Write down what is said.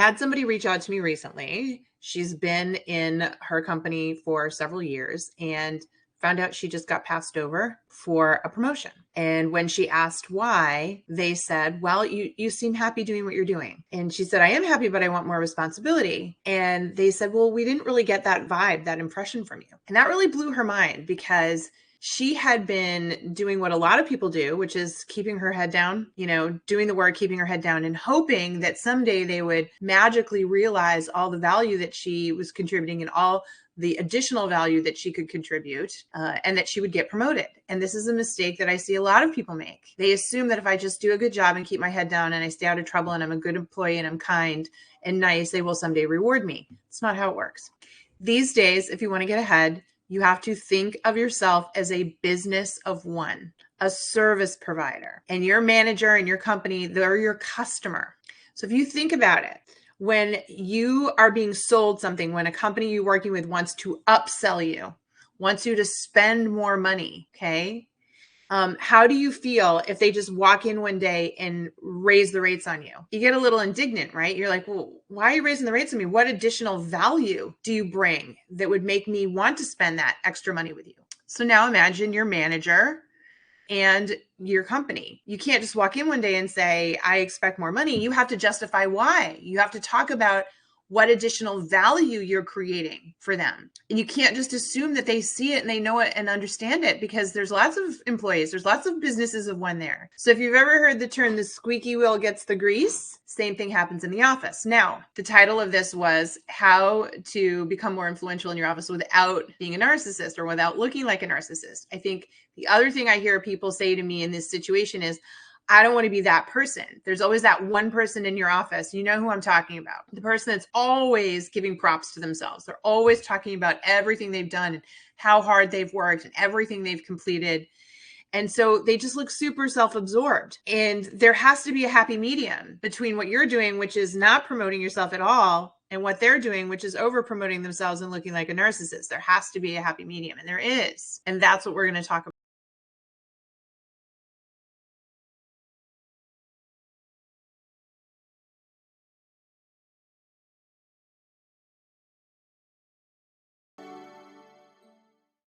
had somebody reach out to me recently. She's been in her company for several years and found out she just got passed over for a promotion. And when she asked why, they said, well, you seem happy doing what you're doing. And she said, I am happy, but I want more responsibility. And they said, well, we didn't really get that vibe, that impression from you. And that really blew her mind because she had been doing what a lot of people do, which is keeping her head down, doing the work, keeping her head down, and hoping that someday they would magically realize all the value that she was contributing and all the additional value that she could contribute, and that she would get promoted. And this is a mistake that I see a lot of people make. They assume that if I just do a good job and keep my head down and I stay out of trouble and I'm a good employee and I'm kind and nice, they will someday reward me. It's not how it works. These days, if you want to get ahead, you have to think of yourself as a business of one, a service provider, and your manager and your company, they're your customer. So if you think about it, when you are being sold something, when a company you're working with wants to upsell you, wants you to spend more money, okay? How do you feel if they just walk in one day and raise the rates on you? You get a little indignant, right? You're like, well, why are you raising the rates on me? What additional value do you bring that would make me want to spend that extra money with you? So now imagine your manager and your company. You can't just walk in one day and say, I expect more money. You have to justify why. You have to talk about what additional value you're creating for them. And you can't just assume that they see it and they know it and understand it, because there's lots of employees, there's lots of businesses of one there. So if you've ever heard the term, the squeaky wheel gets the grease, same thing happens in the office. Now, the title of this was how to become more influential in your office without being a narcissist or without looking like a narcissist. I think the other thing I hear people say to me in this situation is, I don't want to be that person. There's always that one person in your office. You know who I'm talking about. The person that's always giving props to themselves. They're always talking about everything they've done and how hard they've worked and everything they've completed. And so they just look super self-absorbed. And there has to be a happy medium between what you're doing, which is not promoting yourself at all, and what they're doing, which is over promoting themselves and looking like a narcissist. There has to be a happy medium, and there is. And that's what we're going to talk about.